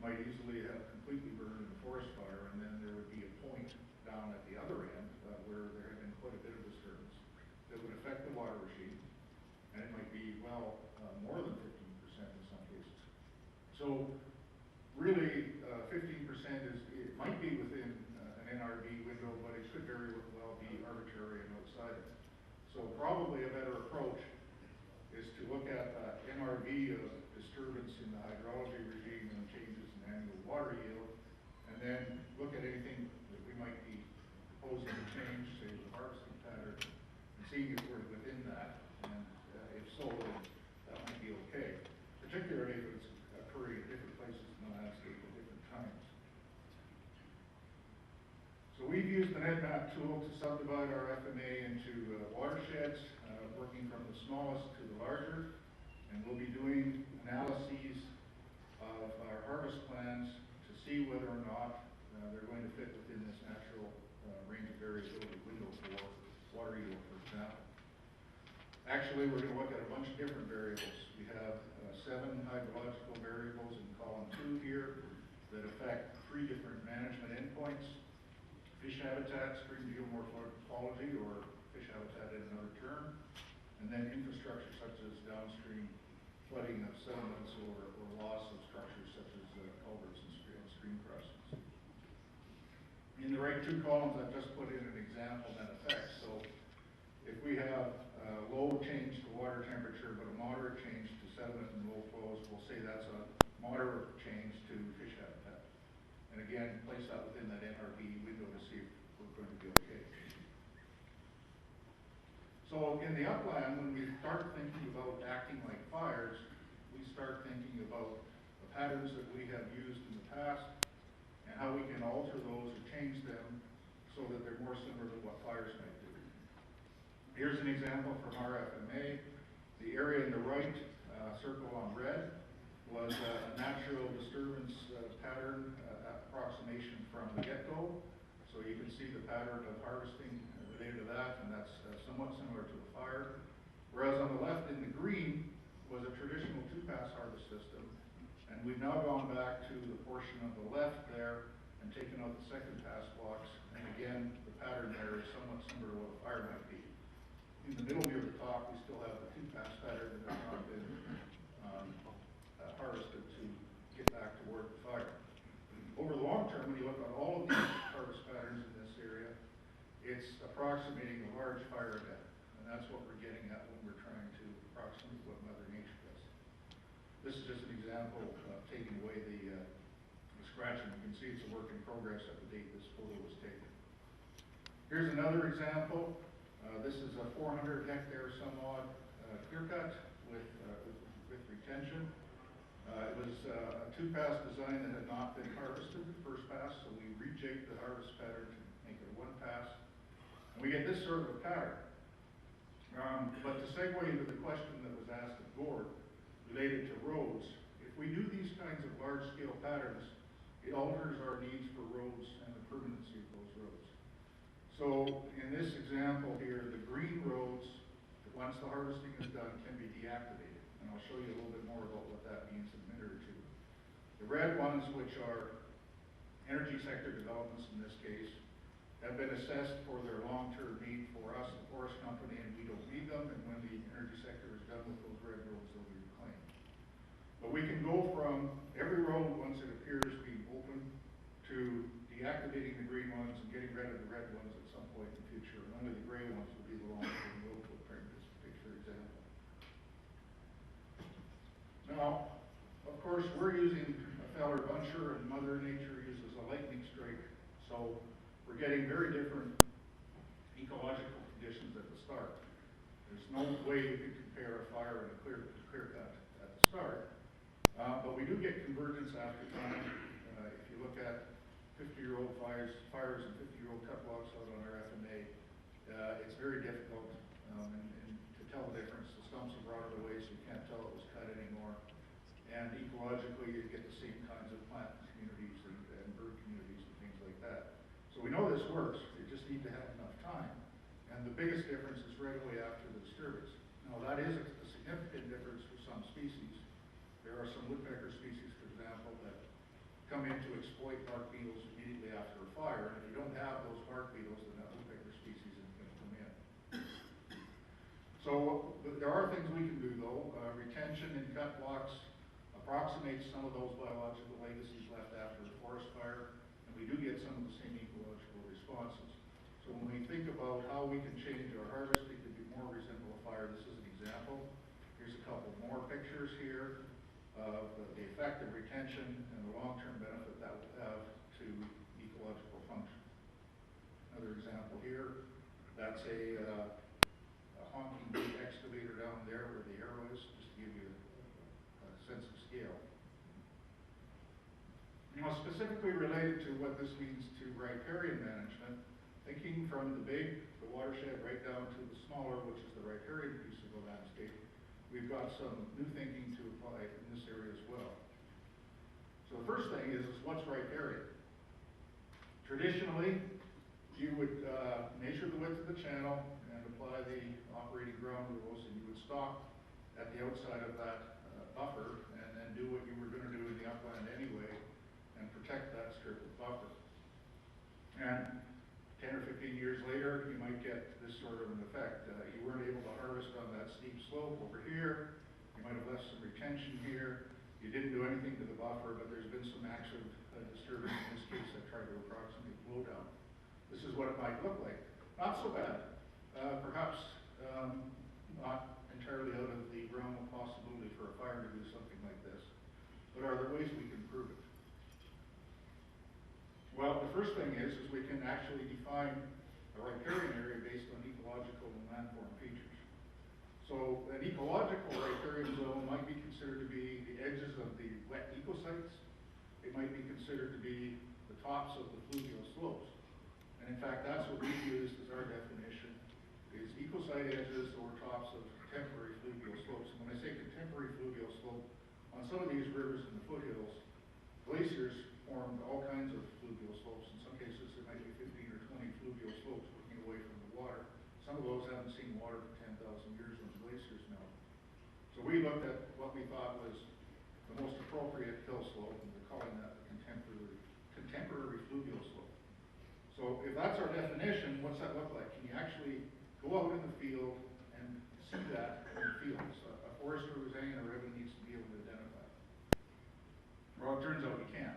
might easily have completely burned in a forest fire, and then there would be a point down at the other end where there had been quite a bit of disturbance that would affect the water regime, and it might be, well, more than 15% in some cases. So really, 15% it might be within an NRB window, but it could very well be arbitrary and outside it. So probably a better approach is to look at NRV of disturbance in the hydrology regime and changes in annual water yield, and then look at anything that we might be proposing to change, say the harvesting pattern, and seeing if we're within that, and if so, then that might be okay, particularly if it's occurring at different places in the landscape at different times. So we've used the NetMap tool to subdivide our FMA into watersheds, working from the smallest to the larger, and we'll be doing analyses of our harvest plans to see whether or not they're going to fit within this natural range of variability window for water yield, for example. Actually, we're going to look at a bunch of different variables. We have 7 hydrological variables in column 2 here that affect 3 different management endpoints: fish habitat, stream geomorphology, or fish habitat in another term, and then infrastructure such as downstream flooding of sediments or loss of structures such as culverts and stream crossings. In the right 2 columns, I've just put in an example that affects. So if we have low change to water temperature but a moderate change to sediment and low flows, we'll say that's a moderate change to fish habitat. And again, place that within that NRB window to see if we're going to be okay. So in the upland, when we start thinking about acting like fires, we start thinking about the patterns that we have used in the past and how we can alter those or change them so that they're more similar to what fires might do. Here's an example from our FMA. The area in the right, circle on red, was a natural disturbance pattern approximation from the get-go. So you can see the pattern of harvesting related to that, and that's somewhat similar to a fire. Whereas on the left in the green was a traditional 2-pass harvest system, and we've now gone back to the portion on the left there and taken out the second pass blocks, and again, the pattern there is somewhat similar to what a fire might be. In the middle near the top, we still have the 2-pass pattern that has not been harvested to get back toward the fire. Over the long term, when you look at all of these harvest patterns in this area, it's approximating a large fire event, and that's what we're getting at when we're trying to approximate what Mother Nature does. This is just an example of taking away the scratching. You can see it's a work in progress at the date this photo was taken. Here's another example. This is a 400 hectare some odd clear cut with retention. It was a 2-pass design that had not been harvested the first pass, so we rejigged the harvest pattern to make it a 1-pass. And we get this sort of a pattern. But to segue into the question that was asked of Gord related to roads, if we do these kinds of large-scale patterns, it alters our needs for roads and the permanency of those roads. So in this example here, the green roads, once the harvesting is done, can be deactivated. And I'll show you a little bit more about what that means in a minute or two. The red ones, which are energy sector developments in this case, have been assessed for their long-term need for us, the forest company, and we don't need them. And when the energy sector is done with those red roads, they'll be reclaimed. But we can go from every road, once it appears being open, to deactivating the green ones and getting rid of the red ones at some point in the future. And only the gray ones will be the long-term road footprint in this particular example. Now, of course, we're using a feller buncher, and Mother Nature uses a lightning strike, so we're getting very different ecological conditions at the start. There's no way you can compare a fire and a clear cut at the start, but we do get convergence after time. If you look at 50-year-old fires and 50-year-old cut blocks out on our FMA, it's very difficult and to tell the difference. The stumps have rotted away, so you can't tell it was cut anymore. And ecologically, you get the same kinds of plant communities and bird communities and things like that. So we know this works. You just need to have enough time. And the biggest difference is right away after the disturbance. Now, that is a significant difference for some species. There are some woodpecker species, for example, that come in to exploit bark beetles immediately after a fire. And if you don't have those bark beetles, then that woodpecker species isn't going to come in. So there are things we can do though. Retention in cut blocks approximates some of those biological legacies left after a forest fire, and we do get some of the same ecological responses. So when we think about how we can change our harvesting to be more resemble a fire, this is an example. Here's a couple more pictures here of the effect of retention and the long-term benefit that will have to ecological function. Another example here, that's a honking big excavator down there where the arrow is, just to give you a sense of scale. Now, specifically related to what this means to riparian management, thinking from the big, the watershed, right down to the smaller, which is the riparian piece of the landscape, we've got some new thinking to apply in this area as well. So the first thing is what's riparian? Traditionally, you would measure the width of the channel and apply the operating ground rules, and you would stop at the outside of that buffer and then do what you were going to do in the upland anyway and protect that strip of buffer. And 10 or 15 years later, you might get this sort of an effect. You weren't able to harvest on that steep slope over here. You might have left some retention here. You didn't do anything to the buffer, but there's been some active disturbance in this case that tried to approximate blowdown. This is what it might look like. Not so bad. Perhaps not entirely out of the realm of possibility for a fire to do something like this. But are there ways we can prove it? Well, the first thing is we can actually define a riparian area based on ecological and landform features. So an ecological riparian zone might be considered to be the edges of the wet ecosites. It might be considered to be the tops of the fluvial slopes. And in fact, that's what we've used as our definition, is ecosite edges or tops of contemporary fluvial slopes. And when I say contemporary fluvial slope, on some of these rivers in the foothills, glaciers formed all kinds of fluvial slopes. In some cases, there might be 15 or 20 fluvial slopes working away from the water. Some of those haven't seen water for 10,000 years when the glaciers melt. So we looked at what we thought was the most appropriate hill slope, and we're calling that the contemporary fluvial slope. So if that's our definition, what's that look like? Can you actually go out in the field and see that in the fields? A forester who's hanging a ribbon needs to be able to identify. Well, it turns out we can.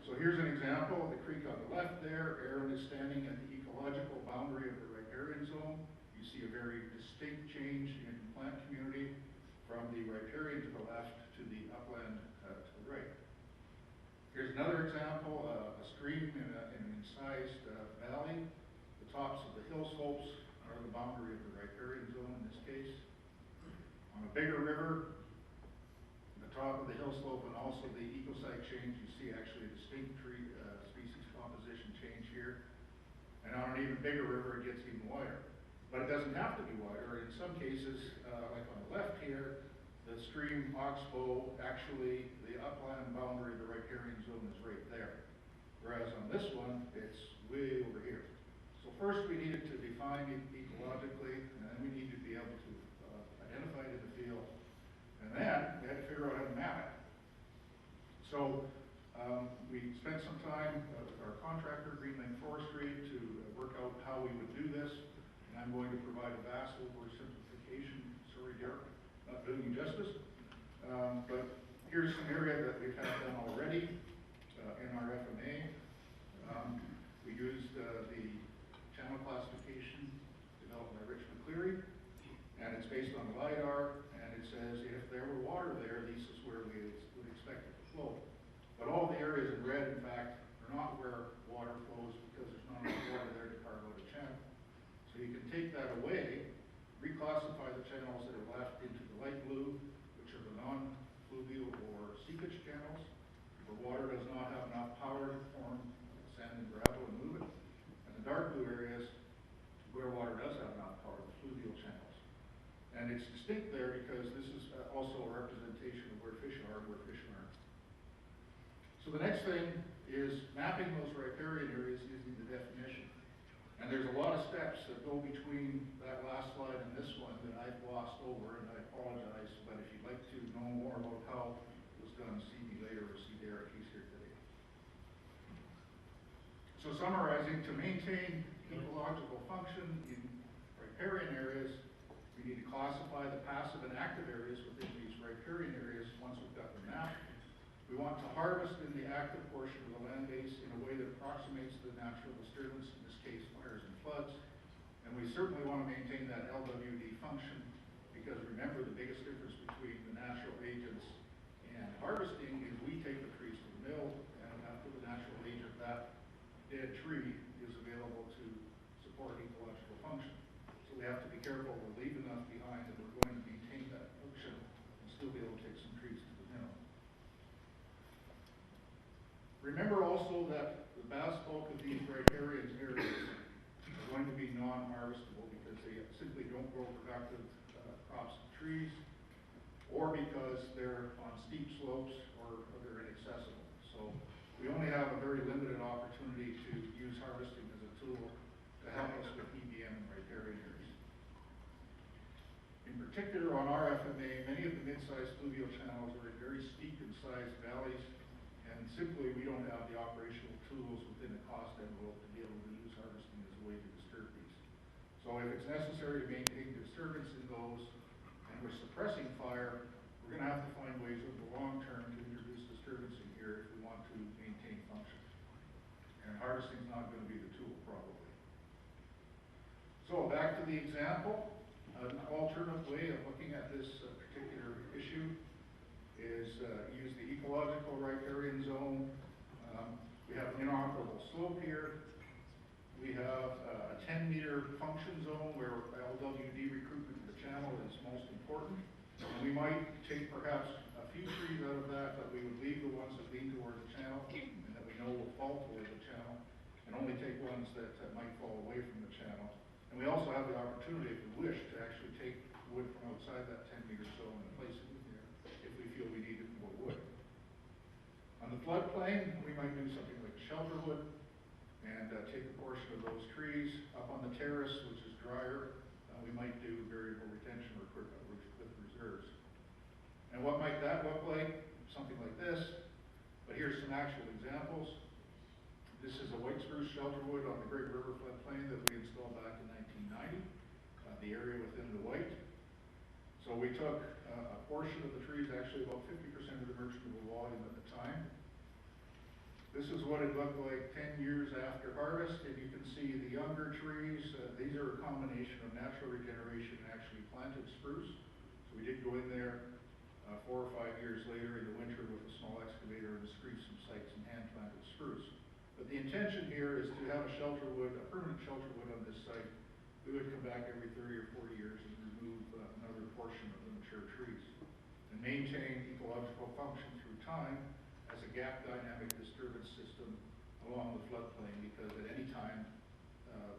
So here's an example of the creek on the left there. Aaron is standing at the ecological boundary of the riparian zone. You see a very distinct change in plant community from the riparian to the left to the upland to the right. Here's another example, a stream in an incised valley. The tops of the hill slopes are the boundary of the riparian zone in this case. On a bigger river, the top of the hill slope and also the ecosite change, you see actually a distinct tree species composition change here. And on an even bigger river, it gets even wider. But it doesn't have to be wider. In some cases, like on the left here, the stream oxbow, actually the upland boundary of the riparian zone is right there. Whereas on this one, it's way over here. So first we needed to define it ecologically, and then we needed to be able to identify it in the field. And then we had to figure out how to map it. So we spent some time with our contractor, Greenland Forestry, to work out how we would do this. And I'm going to provide a vast oversimplification. Sorry, Derek, not doing you justice. But here's some area that we've had done already in our FMA. We used the channel classification developed by Rich McCleary, and it's based on LIDAR, and it says if there were water there, this is where we would expect it to flow. But all the areas in red, in fact, are not where water flows because there's not enough water there to carve out a channel. So you can take that away, reclassify the channels that are left into the light blue, which are the non-fluvial or seepage channels, where water does not have enough power to form sand and gravel and move it. And the dark blue areas where water does have enough power, the fluvial channels. And it's distinct there because this is also a representation of where fish are and where fish aren't. So the next thing is mapping those riparian areas using the definition. And there's a lot of steps that go between that last slide and this one that I've glossed over, and I apologize, but if you'd like to know more about how it was done, see me later or see Derek, he's here today. So summarizing, to maintain ecological function in riparian areas, we need to classify the passive and active areas within these riparian areas once we've got them mapped. We want to harvest in the active portion of the land base in a way that approximates the natural disturbance, in this case fires and floods. And we certainly want to maintain that LWD function, because remember, the biggest difference between the natural agents and harvesting is we take the trees to the mill, and after the natural agent, that dead tree is available to support ecological function. So we have to be careful to leave enough behind that we're going to maintain that function and still be able to take some trees to the mill. Remember also that the vast bulk of these riparian areas are going to be non-harvestable because they simply don't grow productive crops and trees, or because they're on steep slopes or they're inaccessible. So we only have a very limited opportunity to use harvesting as a tool to help us with EBM and riparian areas. In particular, on our FMA, many of the mid-sized fluvial channels are in very steep and sized valleys, and simply we don't have the operational tools within the cost envelope to be able to use harvesting as a way to disturb these. So if it's necessary to maintain disturbance in those, and we're suppressing fire, we're going to have to find ways over the long term to introduce disturbance in here if we want to maintain function. And harvesting is not going to be the tool, probably. So back to the example. An alternate way of looking at this particular issue is use the ecological riparian zone. We have an inoperable slope here. We have a 10-meter function zone where LWD recruitment of the channel is most important. And we might take perhaps a few trees out of that, but we would leave the ones that lean toward the channel and that we know will fall toward the channel, and only take ones that might fall away from the channel. And we also have the opportunity, if we wish, to actually take wood from outside that 10-meter zone and place it in there if we feel we needed more wood. On the floodplain, we might do something like shelter wood and take a portion of those trees. Up on the terrace, which is drier, we might do variable retention or with reserves. And what might that look like? Something like this. But here's some actual examples. This is a white spruce shelter wood on the Great River floodplain that we installed back in 1990, the area within the white. So we took a portion of the trees, actually about 50% of the merchantable volume at the time. This is what it looked like 10 years after harvest, and you can see the younger trees. These are a combination of natural regeneration and actually planted spruce. So we did go in there 4 or 5 years later in the winter with a small excavator and screed some sites and hand-planted spruce. But the intention here is to have a shelter wood, a permanent shelter wood on this site. We would come back every 30 or 40 years and remove another portion of the mature trees and maintain ecological function through time as a gap dynamic disturbance system along the floodplain, because at any time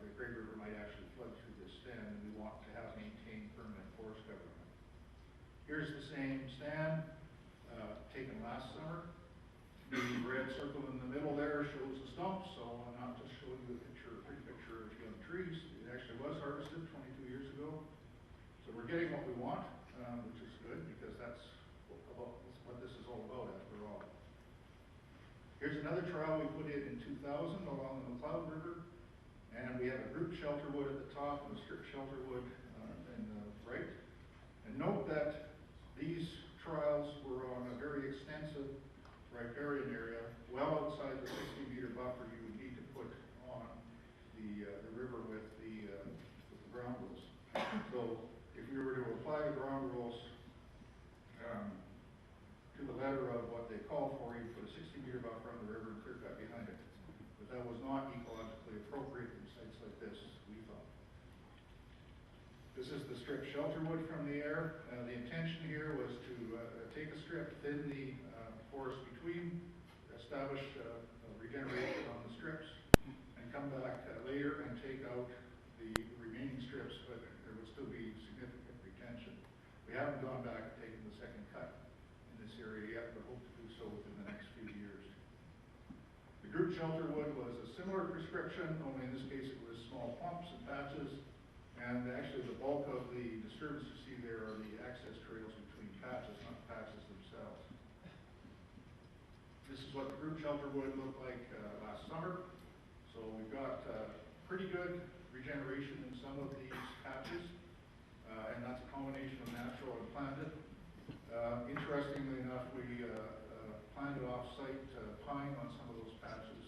the Great River might actually flood through this stand, and we want to have maintained permanent forest government. Here's the same stand taken last summer. The red circle in the middle there shows the stumps, so I'm not just showing you a pretty picture of young trees. It actually was harvested 22 years ago. So we're getting what we want, which is good, because that's what this is all about after all. Here's another trial we put in 2000 along the McLeod River, and we have a group shelter wood at the top and a strip shelter wood in the right. And note that these trials were on a very extensive riparian area, well outside the 60-meter buffer you would need to put on the river with the ground rules. So if we were to apply the ground rules to the letter of what they call for, you put a 60-meter buffer on the river and clear cut behind it. But that was not ecologically appropriate in sites like this, we thought. This is the strip shelter wood from the air. The intention here was to take a strip, thin the forest between, establish regeneration on the strips, and come back later and take out the remaining strips, but there would still be significant retention. We haven't gone back and taken the second cut in this area yet, but hope to do so within the next few years. The group shelter wood was a similar prescription, only in this case it was small clumps and patches, and actually the bulk of the disturbance you see there are the access trails between patches, not patches themselves. This is what the group shelter wood looked like last summer. So So we've got pretty good regeneration in some of these patches, and that's a combination of natural and planted. Interestingly enough, we planted off-site pine on some of those patches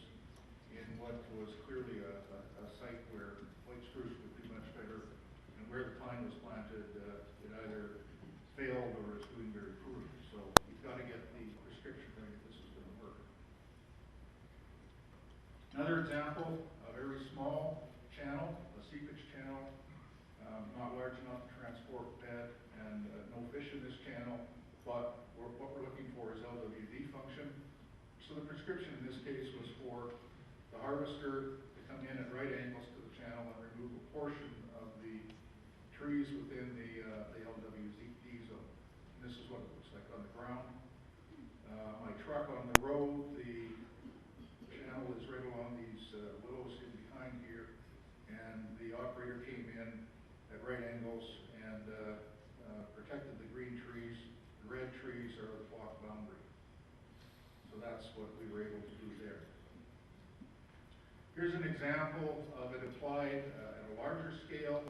in what was clearly a site where white spruce would do much better, and where the pine was planted, it either failed or is doing very poorly. So you've got to get the prescription right if this is going to work. Another example, a very small channel, a seepage channel, not large enough to transport bed, and no fish in this channel, but what we're looking for is LWD function. So the prescription in this case was for the harvester to come in at right angles to the channel and remove a portion of the trees within the LWD zone. And this is what it looks like on the ground. My truck on the road, the channel is right along these willows in behind here, and the operator came in at right angles and protected the green trees. The red trees are the block boundary. So that's what we were able to do there. Here's an example of it applied at a larger scale.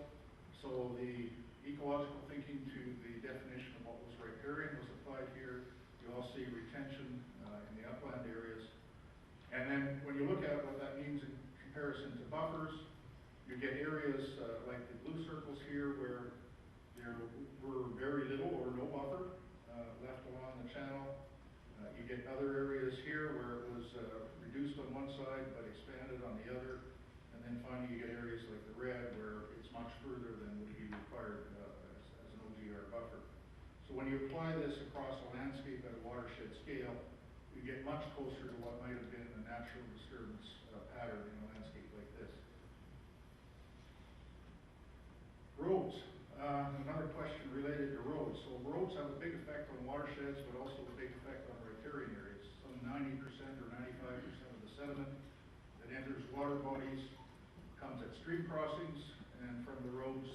So the ecological thinking to the definition of what was riparian was applied here. You all see retention in the upland areas. And then when you look at what that means in comparison to buffers, you get areas like the blue circles here where there were very little or no buffer left along the channel. You get other areas here where it was reduced on one side but expanded on the other. And then finally you get areas like the red where it's much further than would be required as an OGR buffer. So when you apply this across a landscape at a watershed scale, you get much closer to what might have been a natural disturbance pattern in a landscape like this. Roads. Another question related to roads. So roads have a big effect on watersheds, but also a big effect on riparian areas. Some 90% or 95% of the sediment that enters water bodies comes at stream crossings and from the roads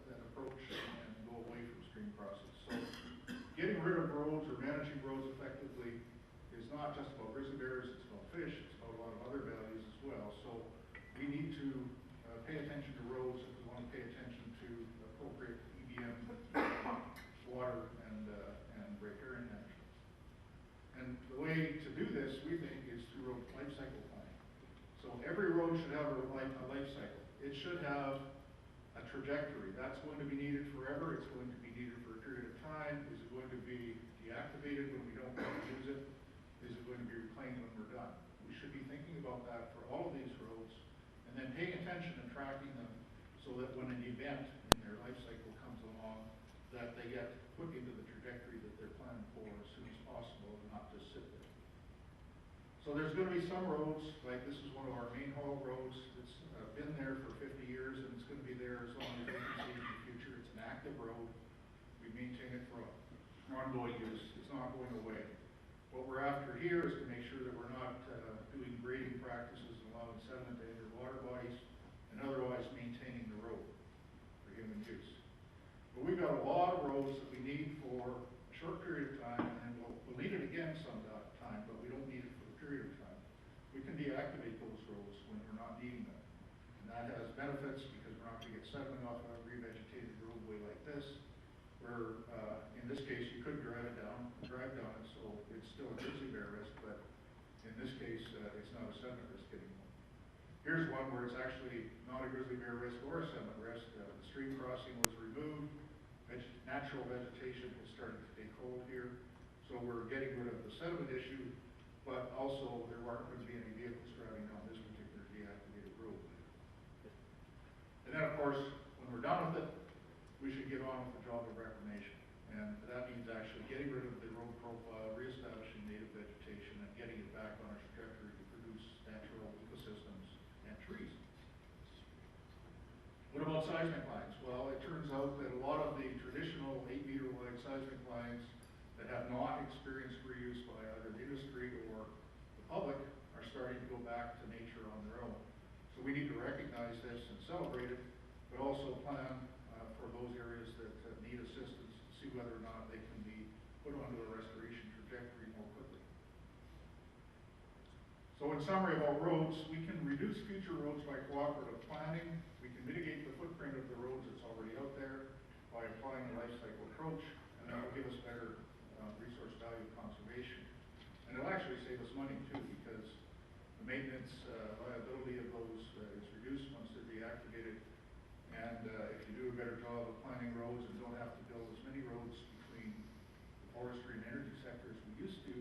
that approach and go away from stream crossings. So getting rid of roads or managing roads effectively is not just about grizzly bears, it's about fish, it's about a lot of other values as well. So we need to pay attention to roads if we want to pay attention to appropriate EBM, water, and riparian management. And the way to do this, we think, is through road life cycle planning. So every road should have a life cycle. It should have a trajectory. That's going to be needed forever. It's going to be needed for a period of time. Is it going to be deactivated when we don't want to use it? Is it going to be reclaimed when we're done? We should be thinking about that for all of these roads, and then paying attention and tracking them so that when an event in their life cycle comes along, that they get put into the trajectory that they're planning for as soon as possible and not just sit there. So there's going to be some roads, like this is one of our main haul roads. It's been there for 50 years and it's going to be there as long as we can see in the future. It's an active road. We maintain it for ongoing use. It's not going away. What we're after here is to make sure that we're not doing grading practices and allowing sediment to enter water bodies and otherwise maintaining the road for human use. But we've got a lot of roads that we need for a short period of time, and we'll need it again some time, but we don't need it for a period of time. We can deactivate those roads when we're not needing them. And that has benefits because we're not going to get sediment off of a revegetated roadway like this, where in this case you could drive down it, so it's still a grizzly bear risk, but in this case it's not a sediment risk anymore. Here's one where it's actually not a grizzly bear risk or a sediment risk. The stream crossing was removed. Natural vegetation is starting to take hold here. So we're getting rid of the sediment issue, but also there aren't going to be any vehicles driving down this particular deactivated road. And then of course, when we're done with it, we should get on with the job of reclamation. And that means actually getting rid of the road profile, reestablishing native vegetation, and getting it back on a trajectory to produce natural ecosystems and trees. What about seismic lines? Well, it turns out that a lot of the traditional 8-meter wide seismic lines that have not experienced reuse by either the industry or the public are starting to go back to nature on their own. So we need to recognize this and celebrate it, but also plan for those areas that need assistance to see whether or not they can be put onto a restoration trajectory more quickly. So in summary about roads, we can reduce future roads by cooperative planning. We can mitigate the footprint of the roads that's already out there by applying a life cycle approach, and that will give us better resource value conservation. And it'll actually save us money too, because the maintenance liability of those is reduced once they're deactivated. And if you do a better job of planning roads and don't have to build as many roads between the forestry and energy sectors we used to,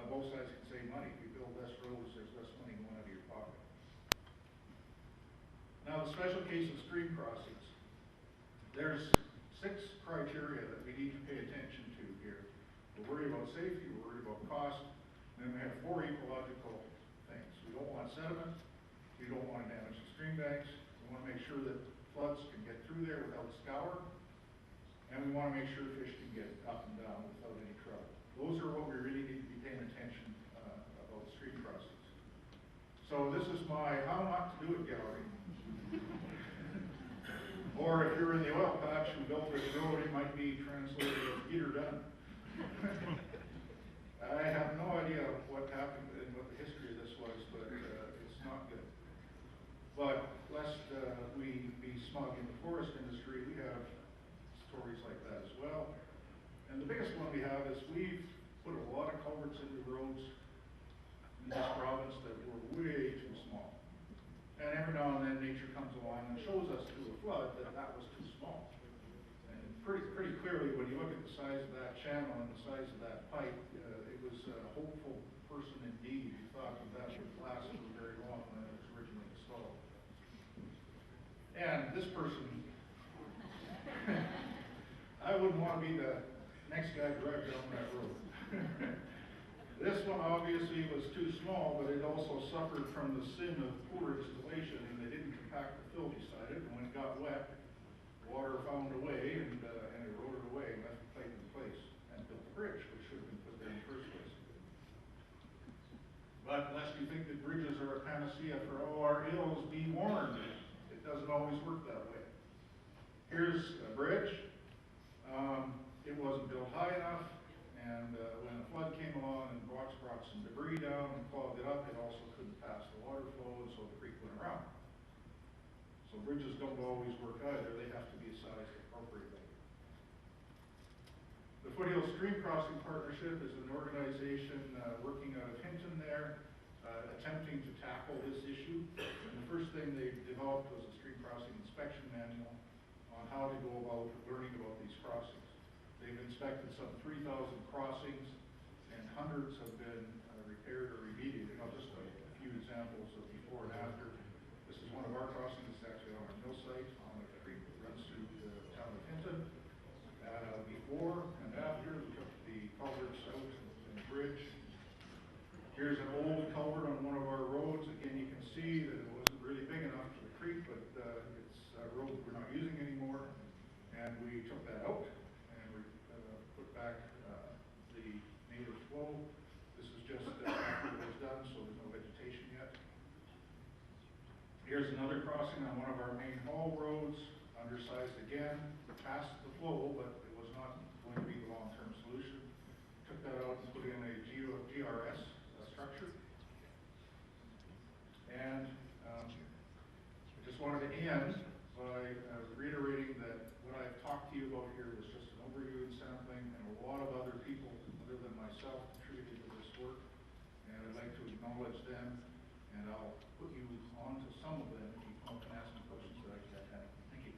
both sides can save money. If you build less roads, there's less money going out of your pocket. Now, the special case of stream crossings. There's 6 criteria that we need to pay attention to here. We're worried about safety, we're worried about cost, and then we have 4 ecological things. We don't want sediment, we don't want to damage the stream banks, we want to make sure that floods can get through there without scour, and we want to make sure fish can get up and down without any trouble. Those are what we really need to be paying attention about stream crossings. So this is my how not to do it gallery. Or if you're in the oil patch who built this road, it might be translated as "get her done." I have no idea what happened and what the history of this was, but it's not good. But lest we be smug in the forest industry, we have stories like that as well. And the biggest one we have is we've put a lot of culverts into roads in this province that were way too small. And every now and then nature comes along and shows us through a flood that that was too small. And pretty clearly, when you look at the size of that channel and the size of that pipe, it was a hopeful person indeed who thought that that would last for very long when it was originally installed. And this person, I wouldn't want to be the next guy driving down that road. This one obviously was too small, but it also suffered from the sin of poor installation, and they didn't compact the fill beside it, and when it got wet, water found a way and eroded away and left the pipe in place and built the bridge, which should have been put there in the first place. But lest you think that bridges are a panacea for all our ills, be warned, it doesn't always work that way. Here's a bridge. It wasn't built high enough, and when a flood came along and brought some debris down and clogged it up, it also couldn't pass the water flow, and so the creek went around. So bridges don't always work either. They have to be sized appropriately. The Foothills Stream Crossing Partnership is an organization working out of Hinton there, attempting to tackle this issue. And the first thing they developed was a stream crossing inspection manual on how to go about learning about these crossings. They've inspected some 3,000 crossings, and hundreds have been repaired or remediated. I'll just a few examples of before and after. This is one of our crossings. It's actually on our mill site on a creek that runs through the town of Hinton. Before and after, we took the culverts out and the bridge. Here's an old culvert on one of our roads. Again, you can see that it wasn't really big enough for the creek, but it's a road we're not using anymore. And we took that out and we put back the native flow. This is just after it was done, so there's no vegetation yet. Here's another crossing on one of our main haul roads, undersized again, past the flow, but it was not going to be the long-term solution. Took that out and put in a GRS structure. And I just wanted to end by reiterating that what I've talked to you about here was just an overview and sampling, and a lot of other people other than myself contributed to this work. And I'd like to acknowledge them, and I'll put you on to some of them if you come up and ask me questions that I can have. Thank you.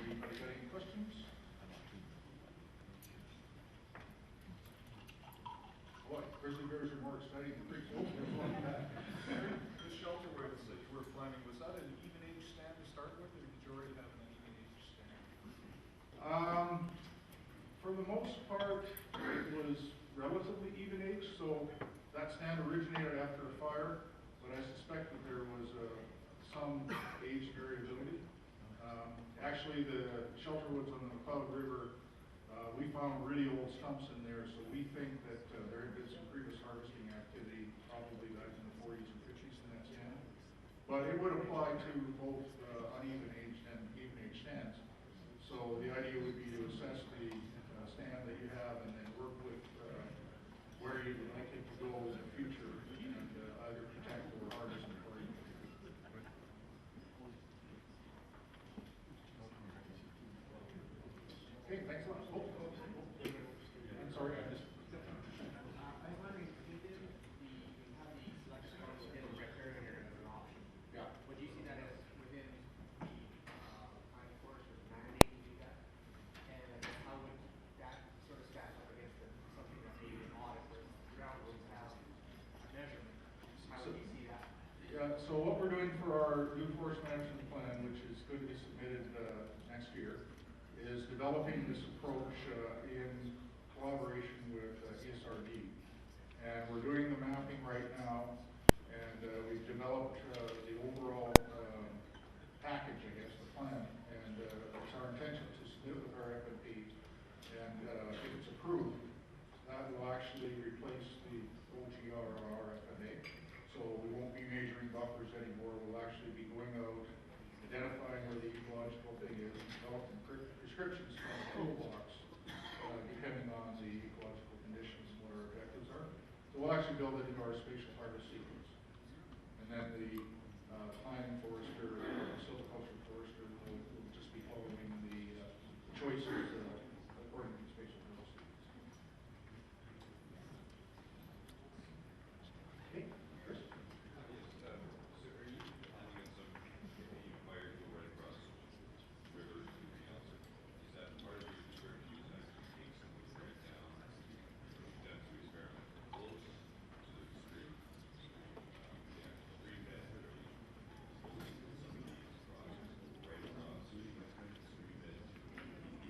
Anybody got any questions? Boy, grizzly bears are more exciting than creeks. Oh, there's one back. The shelter where that you were planning, was that an even age stand to start with, or did you already have an even age stand? For the most part, it was relatively even age, so that stand originated after a fire, but I suspect that there was some age variability. Actually, the shelter woods on the McLeod River, we found really old stumps in there, so we think that there had been some previous harvesting activity, probably back in the 40s and 50s in that stand. But it would apply to both uneven aged and even age stands. So the idea would be to assess the stand that you have and then work with where you would like it to go in the future and either protect or harvest it for you. Okay, thanks a lot. I'm sorry, I just. I'm wondering, we have the selection of within the riparian area as an option. Yeah. Would you see that as within the pine forest or mandate to do that? And I guess how would that sort of stack up against something that maybe an audit where ground rules have a measurement? How would you see that? Yeah, so what we're doing for our new forest management plan, which is going to be submitted next year, is developing this approach in collaboration with ESRD. And we're doing the mapping right now, and we've developed the overall package, I guess, the plan. And it's our intention to submit with our FNP, and if it's approved, that will actually replace the OGR RFNA. So we won't be measuring buffers anymore. We'll actually be going out, identifying where the ecological thing is, and developing prescriptions from the toolbox, depending on the ecological conditions and what our objectives are. So we'll actually build it into our spatial harvest sequence. And then the planning forester, silviculture forester will just be following the choices according to the spatial harvest sequence. Okay, Chris?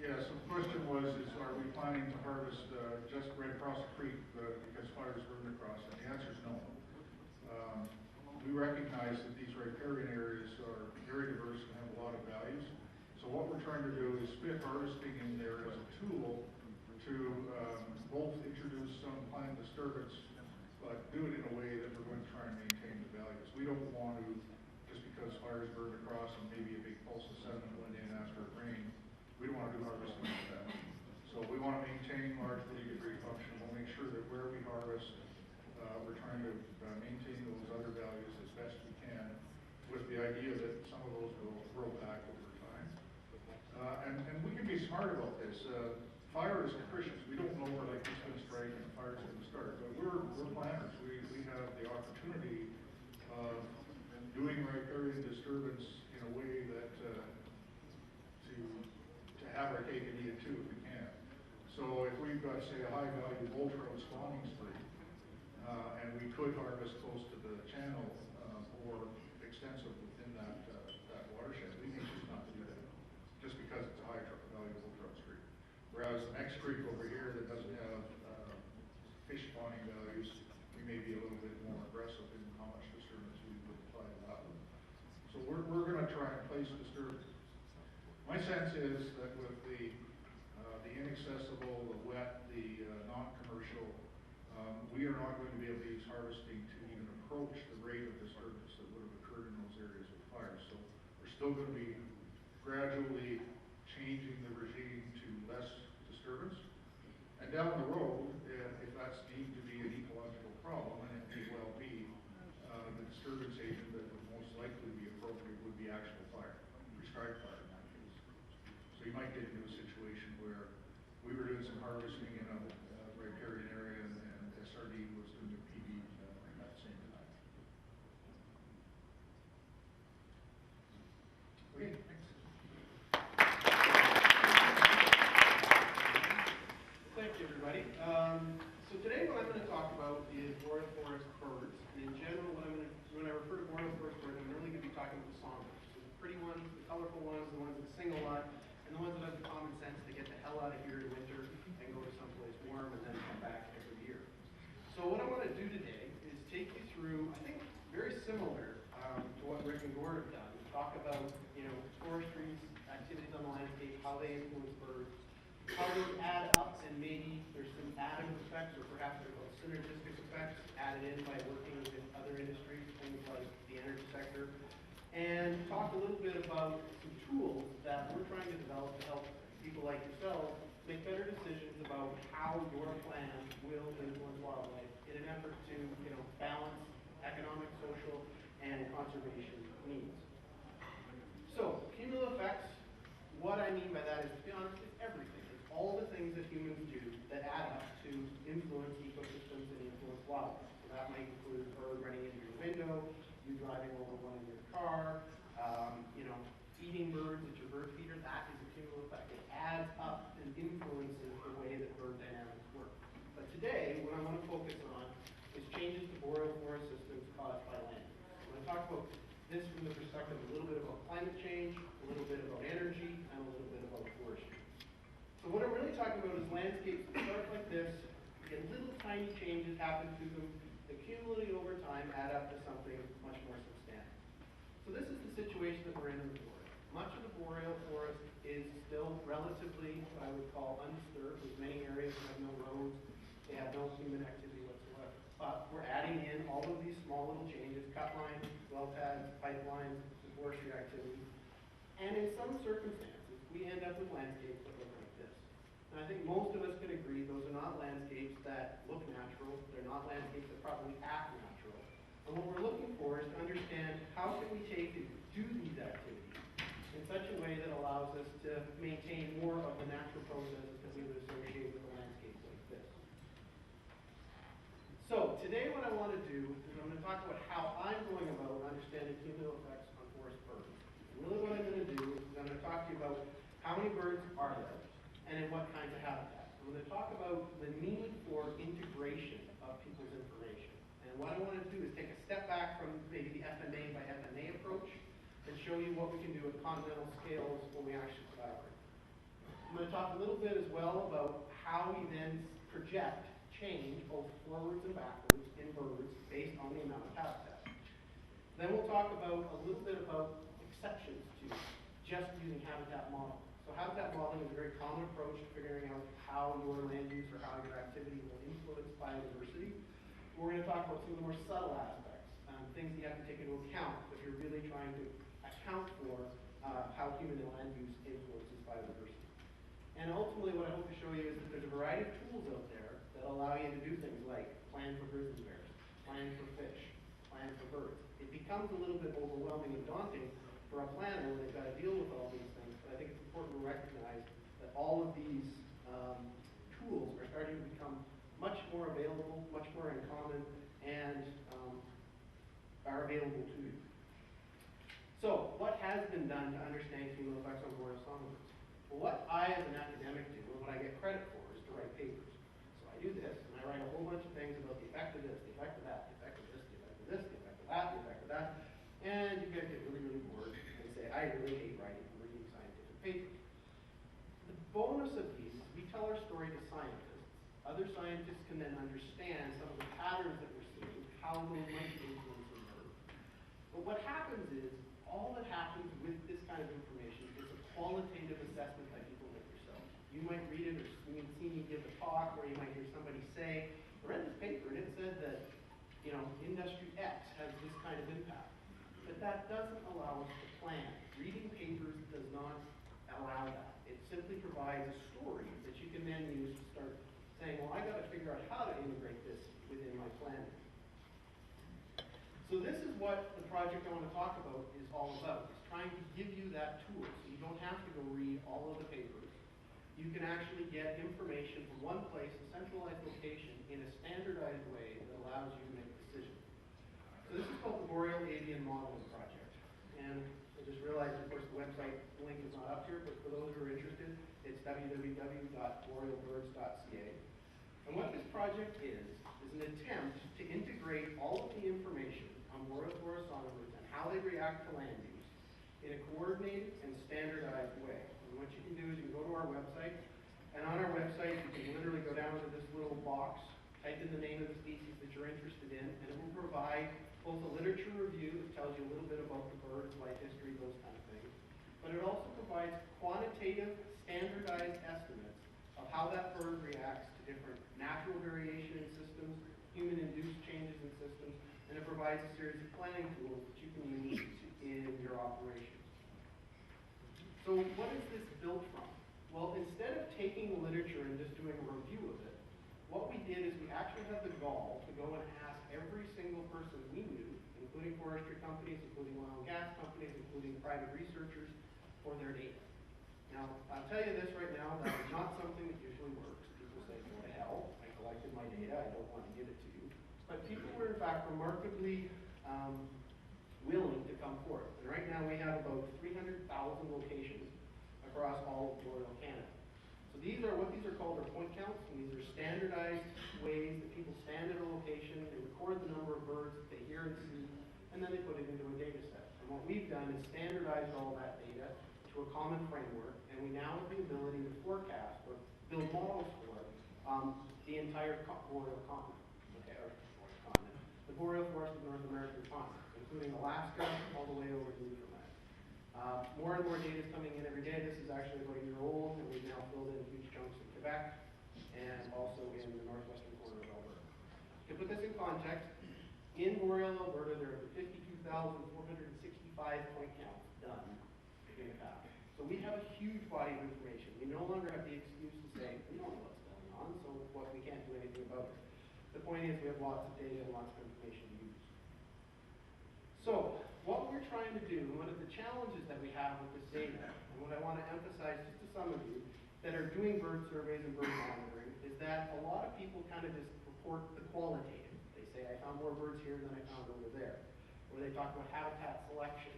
Yeah, so the question was, are we planning to harvest just right across the creek because fires burned across? And the answer is no. We recognize that these riparian areas are very diverse and have a lot of values. So what we're trying to do is fit harvesting in there as a tool to both introduce some plant disturbance, but do it in a way that we're going to try and maintain the values. We don't want to, just because fires burned across and maybe a big pulse of sediment went in after it rained, we don't want to do harvesting like that. So we want to maintain large degree function. We'll make sure that where we harvest, we're trying to maintain those other values as best we can, with the idea that some of those will grow back over time. And we can be smart about this. Fire is capricious. We don't know where like it's going to strike and the fire's going to start. But we're planners. We have the opportunity of doing riparian disturbance in a way that to have our cake and eat it too if we can. So if we've got, say, a high value bull trout spawning spree, and we could harvest close to the channel or extensive within that watershed, we may choose not to do that, just because it's a high value bull trout stream. Whereas the next creek over here that doesn't have fish spawning values, we may be a little bit more aggressive in how much disturbance we would apply to that one. So we're going to try and place disturbance. My sense is that with the inaccessible, the wet, the non-commercial, we are not going to be able to use harvesting to even approach the rate of disturbance that would have occurred in those areas with fire. So we're still going to be gradually changing the regime to less disturbance. And down the road, if that's deemed to be an ecological problem, and it may well be, the disturbance agent that would most likely be appropriate would be actual fire, prescribed fire. So you might get into a situation where we were doing some harvesting in a riparian area and SRD was doing a PB at that same time. Okay, thanks. Thank you, everybody. So today what I'm going to talk about is boreal forest birds. And in general, when I refer to boreal forest birds, I'm really going to be talking about the songbirds. So the pretty ones, the colorful ones, the ones that sing a lot, and the ones that have the common sense to get the hell out of here in winter and go to someplace warm and then come back every year. So what I want to do today is take you through, I think, very similar to what Rick and Gord have done. Talk about, forestry's activities on the landscape, how they influence birds, how those add up, and maybe there's some additive effects, or perhaps there's synergistic effects added in by working with other industries, things like the energy sector, and talk talk a little bit about some tools that we're trying to develop to help people like yourselves make better decisions about how your plan will influence wildlife in an effort to, balance economic, social, and conservation needs. So, cumulative effects, what I mean by that is, to be honest, it's everything. It's all the things that humans do that add up to influence ecosystems and influence wildlife. So that might include a bird running into your window, you driving over one in your car, feeding birds at your bird feeder. That is a cumulative effect. It adds up and influences the way that bird dynamics work. But today, what I want to focus on is changes to boreal forest systems caused by land use. I'm going to talk about this from the perspective of a little bit about climate change, a little bit about energy, and a little bit about forestry. So what I'm really talking about is landscapes that start like this, and little tiny changes happen to them that cumulatively over time add up to something much more substantial. So this is the situation that we're in the boreal. Much of the boreal forest is still relatively what I would call undisturbed, with many areas that have no roads, they have no human activity whatsoever. But we're adding in all of these small little changes, cut lines, well pads, pipelines, and forestry activity. And in some circumstances, we end up with landscapes that look like this. And I think most of us can agree those are not landscapes that look natural. They're not landscapes that probably act natural. And what we're looking for is to understand how can we take and do these activities in such a way that allows us to maintain more of the natural processes that we would associate with a landscape like this. So today what I want to do is I'm going to talk about how I'm going about understanding cumulative effects on forest birds. Really what I'm going to do is I'm going to talk to you about how many birds are there and in what kinds of habitats. I'm going to talk about the need for integration of people's information. And what I want to do is take a step back from maybe the FMA by FMA approach and show you what we can do at continental scales when we actually collaborate. I'm going to talk a little bit as well about how we then project change both forwards and backwards in birds based on the amount of habitat. Then we'll talk about a little bit about exceptions to just using habitat modeling. So habitat modeling is a very common approach to figuring out how your land use or how your activity will influence biodiversity. We're going to talk about some of the more subtle aspects, things that you have to take into account if you're really trying to account for how human and land use influences biodiversity. And ultimately what I hope to show you is that there's a variety of tools out there that allow you to do things like plan for grizzly bears, plan for fish, plan for birds. It becomes a little bit overwhelming and daunting for a planner when they've got to deal with all these things, but I think it's important to recognize that all of these tools are starting to become much more available, much more in common, and are available to you. So, what has been done to understand cumulative effects on boreal songbirds? Well, what I as an academic do, and what I get credit for, is to write papers. So I do this, and I write a whole bunch of things about the effect of this, the effect of that, the effect of this, the effect of this, the effect of that, the effect of that, and you guys get really, really bored and say, I really hate writing and reading scientific papers. The bonus of these is we tell our story to scientists. Other scientists can then understand some of the patterns that we're seeing, how they might influence the bird. But what happens is, all that happens with this kind of information is a qualitative assessment by people like yourself. You might read it or see me give a talk, or you might hear somebody say, I read this paper and it said that, industry X has this kind of impact. But that doesn't allow us to plan. Reading papers does not allow that. It simply provides a story that you can then use to start saying, well, I got to figure out how to integrate this within my planning. So this is what the project I want to talk about is all about. It's trying to give you that tool so you don't have to go read all of the papers. You can actually get information from one place, a centralized location, in a standardized way that allows you to make decisions. So this is called the Boreal Avian Modeling Project. And I just realized, of course, the website link is not up here, but for those who are interested, it's www.borealbirds.ca. And what this project is an attempt to integrate all of the information on boreal forest songbirds and how they react to land use in a coordinated and standardized way. And what you can do is you can go to our website, and on our website you can literally go down to this little box, type in the name of the species that you're interested in, and it will provide both a literature review that tells you a little bit about the bird's life history, those kind of things, but it also provides quantitative, standardized estimates of how that bird reacts to different natural variation in systems, human-induced changes in systems, and it provides a series of planning tools that you can use in your operations. So what is this built from? Well, instead of taking literature and just doing a review of it, what we did is we actually had the gall to go and ask every single person we knew, including forestry companies, including oil and gas companies, including private researchers, for their data. Now, I'll tell you this right now, that is not something that usually works. People say, go to hell, I collected my data, I don't want to give it to you. But people were in fact remarkably willing to come forth. And right now we have about 300,000 locations across all of Boreal Canada. So these are called are point counts, and these are standardized ways that people stand at a location, they record the number of birds that they hear and see, and then they put it into a data set. And what we've done is standardized all that data to a common framework, and we now have the ability to forecast or build models for the entire boreal continent, okay, or continent, the boreal forest of North American continent, including Alaska all the way over to Newfoundland. More and more data is coming in every day. This is actually about a year old, and we've now filled in huge chunks in Quebec and also in the northwestern corner of Alberta. To put this in context, in Boreal Alberta, there are 52,465 point counts done in the past. So we have a huge body of information. We no longer have the excuse to say, we don't know what's going on, so what, we can't do anything about it. The point is we have lots of data and lots of information to use. So, what we're trying to do, one of the challenges that we have with this data, and what I want to emphasize just to some of you that are doing bird surveys and bird monitoring, is that a lot of people kind of just report the qualitative. They say, I found more birds here than I found over there. Or they talk about habitat selection.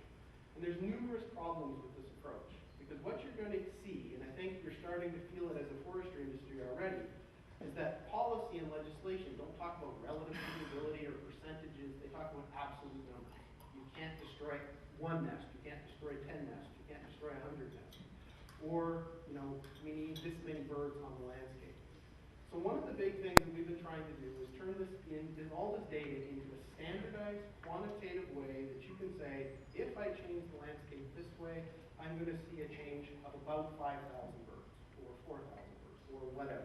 And there's numerous problems with this approach. Because what you're going to see, and I think you're starting to feel it as a forestry industry already, is that policy and legislation don't talk about relative suitability or percentages, they talk about absolute numbers. You can't destroy one nest, you can't destroy 10 nests, you can't destroy 100 nests. Or, you know, we need this many birds on the landscape. So one of the big things that we've been trying to do is turn this all this data into a standardized, quantitative way that you can say, if I change the landscape this way, I'm going to see a change of about 5,000 birds, or 4,000 birds, or whatever.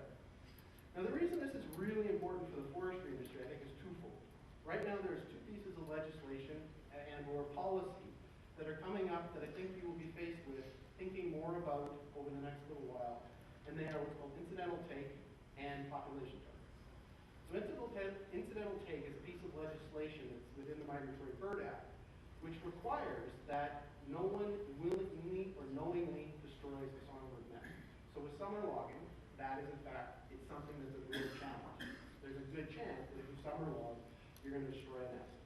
Now the reason this is really important for the forestry industry, I think, is twofold. Right now there's two pieces of legislation and or policy that are coming up that I think you will be faced with thinking more about over the next little while, and they are what's called incidental take and population targets. So incidental take is a piece of legislation that's within the Migratory Bird Act, which requires that no one willingly or knowingly destroys a songbird nest. So with summer logging, that is in fact, it's something that's a real challenge. There's a good chance that if you summer log, you're going to destroy a nest.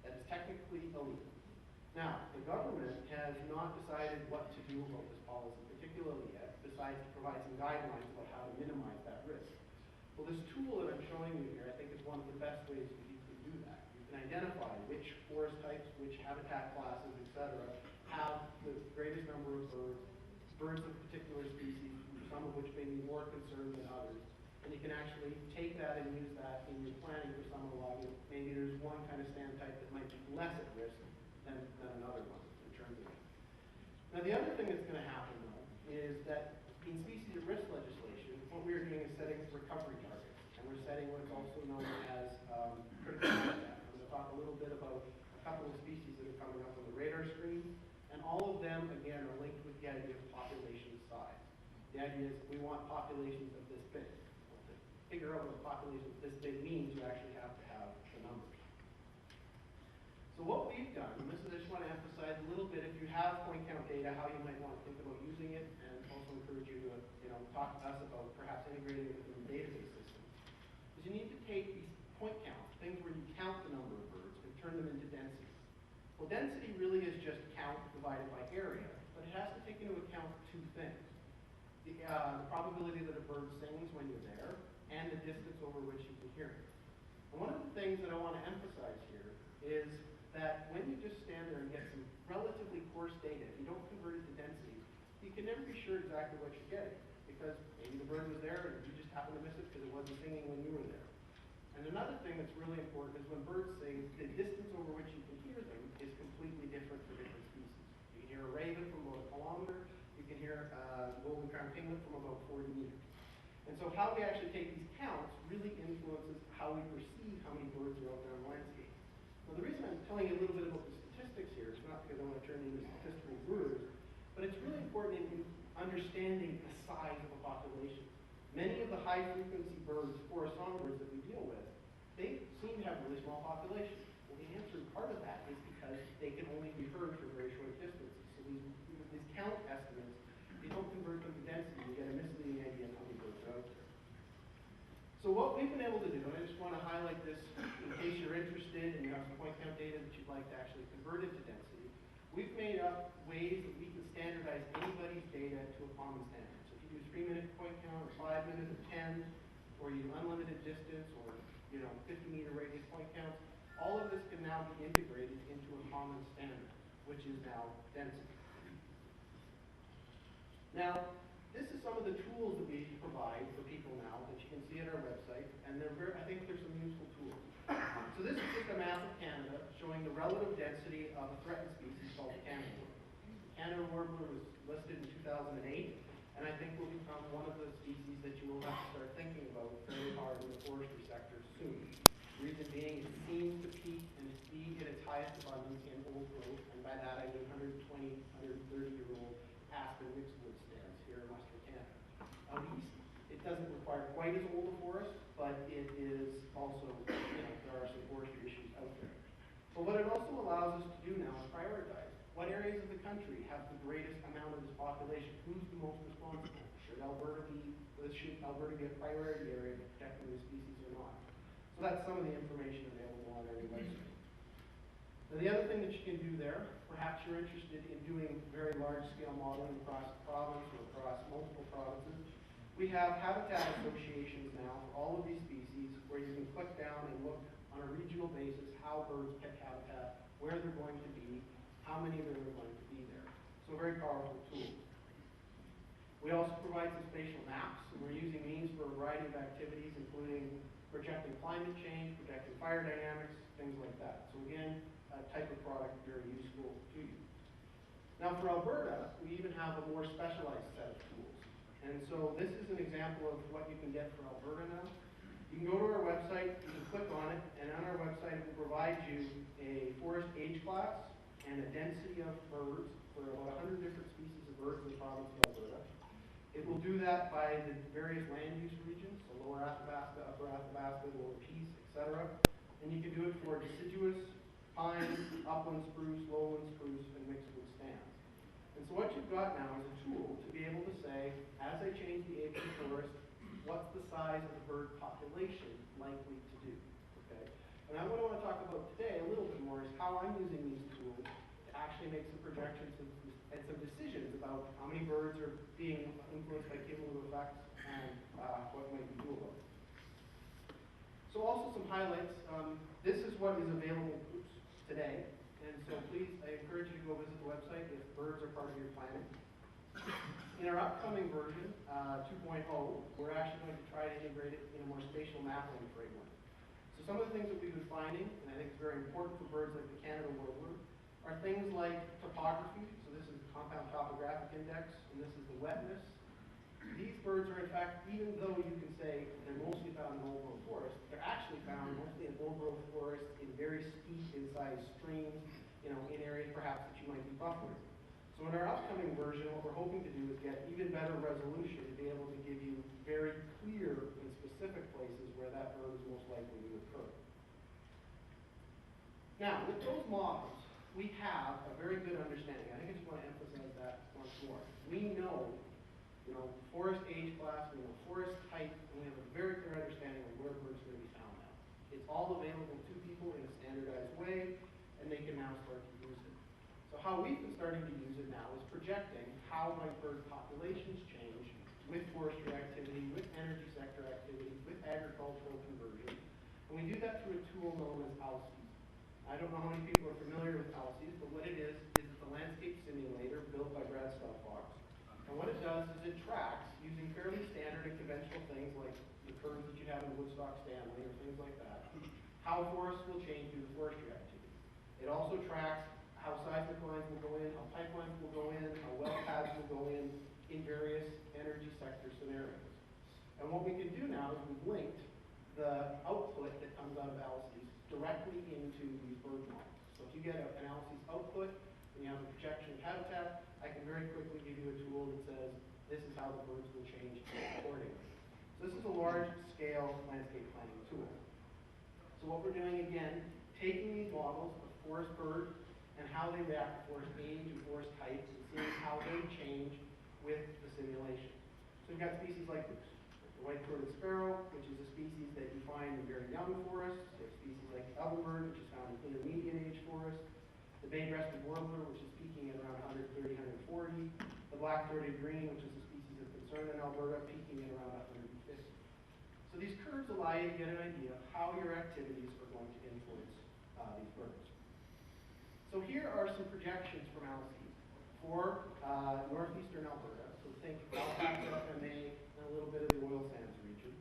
That is technically illegal. Now, the government has not decided what to do about this policy particularly yet, besides to provide some guidelines about how to minimize that risk. Well, this tool that I'm showing you here, I think, is one of the best ways that you can do that. You can identify which forest types, which habitat classes, etc., have the greatest number of birds, birds of particular species, some of which may be more concerned than others. And you can actually take that and use that in your planning for summer logging. Maybe there's one kind of stand type that might be less at risk than another one in terms of it. Now the other thing that's going to happen though is that in species at risk legislation, what we are doing is setting recovery targets. And we're setting what's also known as critical habitat. I'm going to talk a little bit about a couple of species that are coming up on the radar screen. And all of them, again, are linked with the idea of population size. The idea is we want populations of this big. Well, to figure out what a population of this big means, you actually have to have the numbers. So what we've done, and this is, I just want to emphasize a little bit, if you have point count data, how you might want to think about using it, and also encourage you to, talk to us about perhaps integrating it within the database system, is you need to take these point counts, things where you count the number of birds, and turn them into density. Well, density really is just count divided by area, but it has to take into account two things. The probability that a bird sings when you're there, and the distance over which you can hear it. And one of the things that I want to emphasize here is that when you just stand there and get some relatively coarse data, if you don't convert it to density, you can never be sure exactly what you're getting, because maybe the bird was there and you just happened to miss it because it wasn't singing when you were there. And another thing that's really important is when birds sing, the distance over which you can hear them is completely different for different species. You can hear a raven from about a kilometer, you can hear a golden crowned kinglet from about 40 meters. And so how we actually take these counts really influences how we perceive how many birds are out there on the landscape. Now the telling you a little bit about the statistics here. It's not because I want to turn into statistical gurus, but it's really important in understanding the size of a population. Many of the high-frequency birds, forest songbirds that we deal with, they seem to have really small populations. Well, the answer, part of that is because they can only be heard for very short distances. So these count estimates, they don't convert them to density. You get a misleading idea of how many birds are out there. So what we've been able to do, and I just want to highlight this in case you're interested and you have some point count data that you'd like to actually convert into density, we've made up ways that we can standardize anybody's data to a common standard. So if you do 3-minute point count, or 5 minutes, or 10, or you do unlimited distance, or 50-meter radius point counts, all of this can now be integrated into a common standard, which is now density. Now, this is some of the tools that we provide for people now that you can see at our website, and I think there's some useful tools. So this is just a map of Canada showing the relative density of a threatened species called the Canada warbler. The Canada warbler was listed in 2008, and I think will become one of the species that you will have to start thinking about very hard in the forestry sector soon. Reason being, it seems to peak and be at its highest abundance in old growth, and by that I mean 120, 130-year-old aspen mixedwood stands here in Western Canada. Out east, it doesn't require quite as old a forest, but it is also, there are some forestry issues out there. But what it also allows us to do now is prioritize. What areas of the country have the greatest amount of this population? Who's the most responsible? Should Alberta be a priority area for protecting the species or not? So that's some of the information available on our website. Now the other thing that you can do there, perhaps you're interested in doing very large-scale modeling across the province or across multiple provinces. We have habitat associations now for all of these species where you can click down and look on a regional basis how birds pick habitat, where they're going to be, how many of them are going to be there. So a very powerful tool. We also provide some spatial maps, and we're using these for a variety of activities, including projecting climate change, projecting fire dynamics, things like that. So again, a type of product very useful to you. Now for Alberta, we even have a more specialized set of tools. And so this is an example of what you can get for Alberta now. You can go to our website, you can click on it, and on our website it will provide you a forest age class and a density of birds for about 100 different species of birds in the province of Alberta. It will do that by the various land use regions, so Lower Athabasca, Upper Athabasca, Lower Peace, etc. And you can do it for deciduous, pine, upland spruce, lowland spruce, and mixedwood stands. And so what you've got now is a tool to be able to say, as I change the age of the forest, what's the size of the bird population likely to do? Okay? And what I want to talk about today a little bit more is how I'm using these tools to actually make some projections and some decisions about how many birds are being influenced by cumulative effects and what might be doable. So also some highlights. This is what is available in groups today. And so please, I encourage you to go visit the website if birds are part of your planning. In our upcoming version, 2.0, we're actually going to try to integrate it in a more spatial mapping framework. So some of the things that we've been finding, and I think it's very important for birds like the Canada warbler, are things like topography. So this is the compound topographic index, and this is the wetness. These birds are in fact, even though you can say they're mostly found in old-growth forest, they're actually found mostly in old-growth forest in very steep incised streams, in areas perhaps that you might be buffering. So in our upcoming version, what we're hoping to do is get even better resolution to be able to give you very clear and specific places where that bird is most likely to occur. Now, with those models, we have a very good understanding. I think I just want to emphasize that once more. We know, forest age class, we know forest type, and we have a very clear understanding of where birds are going to be found now. It's all available to people in a standardized way, and they can now start to use it. So how we've been starting to use it now is projecting how might bird populations change with forestry activity, with energy sector activity, with agricultural conversion. And we do that through a tool known as ALCES. I don't know how many people are familiar with ALCES, but what it is it's a landscape simulator built by Brad Fox. And what it does is it tracks, using fairly standard and conventional things like the curves that you have in Woodstock Stanley or things like that, how forests will change due to forestry activity. It also tracks how seismic lines will go in, how pipelines will go in, how well paths will go in various energy sector scenarios. And what we can do now is we've linked the output that comes out of ALCES directly into these bird models. So if you get an analysis output and you have a projection of habitat, I can very quickly give you a tool that says, this is how the birds will change accordingly. So this is a large-scale landscape planning tool. So what we're doing, again, taking these models of forest birds and how they react to forest age and forest types and seeing how they change with the simulation. So we've got species like the white-throated sparrow, which is a species that you find in very young forests. You have species like the ovenbird, which is found in intermediate age forests. The bay-breasted warbler, which is peaking at around 130, 140. The black-throated green, which is a species of concern in Alberta, peaking at around 150. So these curves allow you to get an idea of how your activities are going to influence these birds. So here are some projections from ALCES for northeastern Alberta. So think Alpaca, FMA, and a little bit of the oil sands region.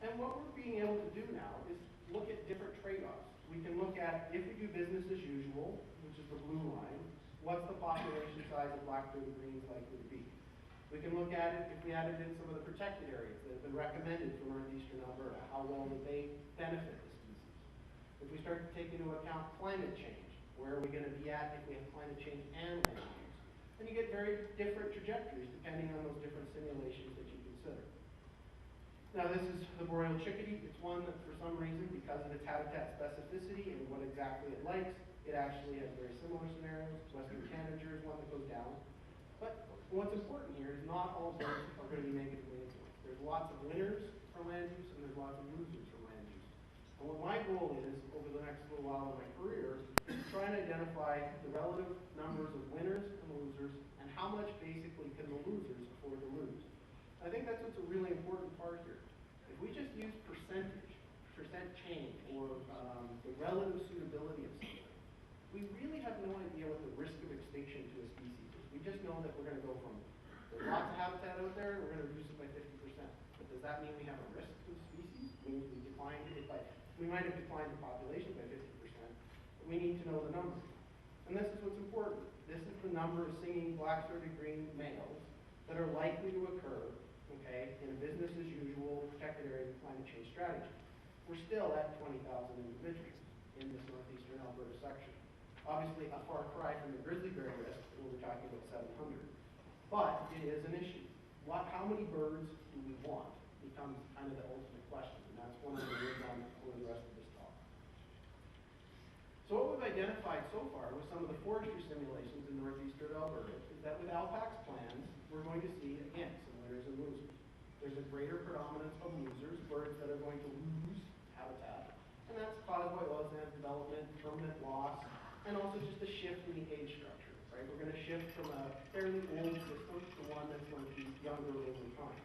And what we're being able to do now is look at different trade-offs. We can look at, if we do business as usual, which is the blue line, what's the population size of black-throated greens likely to be? We can look at it if we added in some of the protected areas that have been recommended for northeastern Alberta. How well would they benefit the species? If we start to take into account climate change, where are we going to be at if we have climate change and land use? And you get very different trajectories depending on those different simulations that you consider. Now this is the boreal chickadee. It's one that for some reason, because of its habitat specificity and what exactly it likes, it actually has very similar scenarios. Western tanager is one that goes down. But what's important here is not all birds are going to be negatively influenced. There's lots of winners from land use and there's lots of losers from land use. And what my goal is over the next little while in my career is to try and identify the relative numbers of winners and losers and how much basically can the losers afford to lose. I think that's what's a really important part here. If we just use percent change, or the relative suitability of something, we really have no idea what the risk of extinction to a species is. We just know that we're going to go from, there's lots of habitat out there, and we're going to reduce it by 50%. But does that mean we have a risk to the species? Means we declined it by, we might have declined the population by 50%, but we need to know the number. And this is what's important. This is the number of singing black-throated green males that are likely to occur, okay, in a business as usual protected area climate change strategy. We're still at 20,000 individuals in this northeastern Alberta section. Obviously, a far cry from the grizzly bear risk, where we're talking about 700. But it is an issue. How many birds do we want becomes kind of the ultimate question, and that's one of the words on for the rest of this talk. So what we've identified so far with some of the forestry simulations in northeastern Alberta is that with Alpac's plans, we're going to see, again, some winners and losers. There's a greater predominance of losers, birds that are going to lose habitat, and that's caused by oil sands development, permanent loss, and also just a shift in the age structure, right? We're going to shift from a fairly old system to one that's going to be younger over time.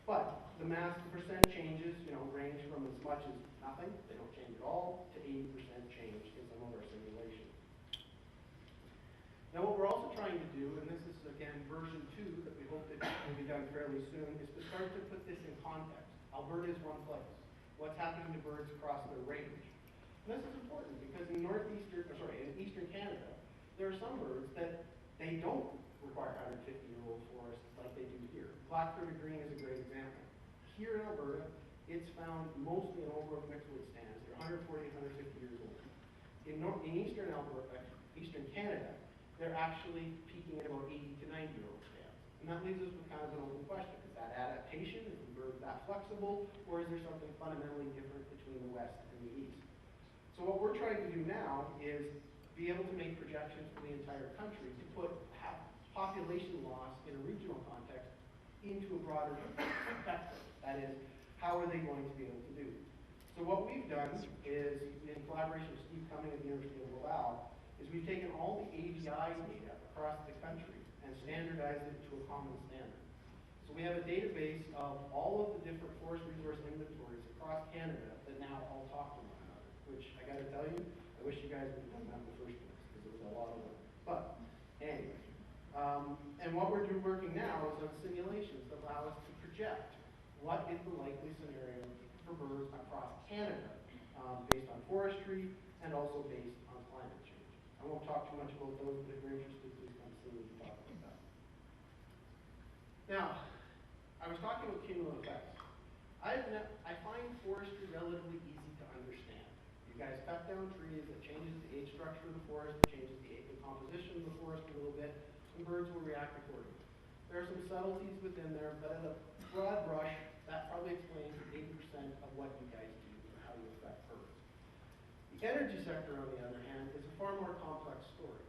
But the mass percent changes, range from as much as nothing, they don't change at all, to 80% change in some of our simulations. Now what we're also trying to do, and this is again version 2 that we hope that will be done fairly soon, is to start to put this in context. Alberta is one place. What's happening to birds across their range? And this is important because in eastern Canada, there are some birds that they don't require 150-year-old forests like they do here. Black-throated green is a great example. Here in Alberta, it's found mostly in old-growth mixedwood stands. They're 140, 150 years old. In eastern Alberta, eastern Canada, they're actually peaking at about 80 to 90-year-old stands. And that leaves us with kind of an open question. Is that adaptation? Is the bird that flexible? Or is there something fundamentally different between the west and the east? So what we're trying to do now is be able to make projections for the entire country to put population loss in a regional context into a broader spectrum. That is, how are they going to be able to do? So what we've done is, in collaboration with Steve Cumming at the University of Laval, is we've taken all the AVI data across the country and standardized it to a common standard. So we have a database of all of the different forest resource inventories across Canada that now all talk to one another, which I gotta tell you, I wish you guys would have done that in the first place, because it was a lot of work. But, anyway. And what we're working now is on simulations that allow us to project what is the likely scenario for birds across Canada, based on forestry and also based on climate change. I won't talk too much about those, but if you're interested, please come see me and talk about that. Now, I was talking about cumulative effects. I find forestry relatively easy to understand. You guys cut down trees, it changes the age structure of the forest, it changes the composition of the forest a little bit, and birds will react accordingly. There are some subtleties within there, but at a broad brush, that probably explains 80% of what you guys do and how you affect birds. The energy sector, on the other hand, is a far more complex story,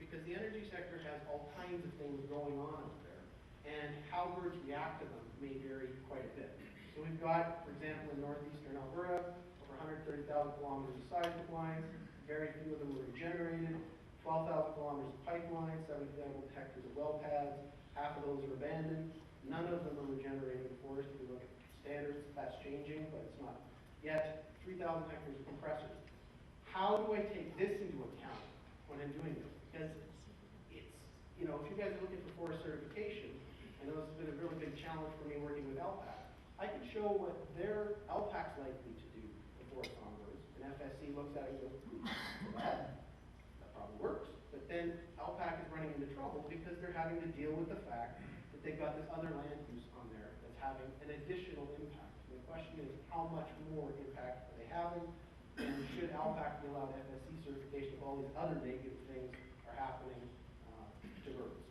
because the energy sector has all kinds of things going on out there, and how birds react to them may vary quite a bit. So we've got, for example, in northeastern Alberta, over 130,000 kilometers of seismic lines, very few of them were regenerated, 12,000 kilometers of pipelines, 7,000 hectares of well pads, half of those are abandoned, none of them are regenerated in forest. If you look at standards, that's changing, but it's not yet. 3,000 hectares of compressors. How do I take this into account when I'm doing this? Because it's, you know, if you guys are looking for forest certification, I know this has been a really big challenge for me working with LPAC. I could show what their LPAC's likely to do for forest songbirds, and FSC looks at it and goes, that probably works. But then LPAC is running into trouble because they're having to deal with the fact that they've got this other land use on there that's having an additional impact. And the question is, how much more impact are they having? And should LPAC be allowed FSC certification if all these other negative things are happening to birds?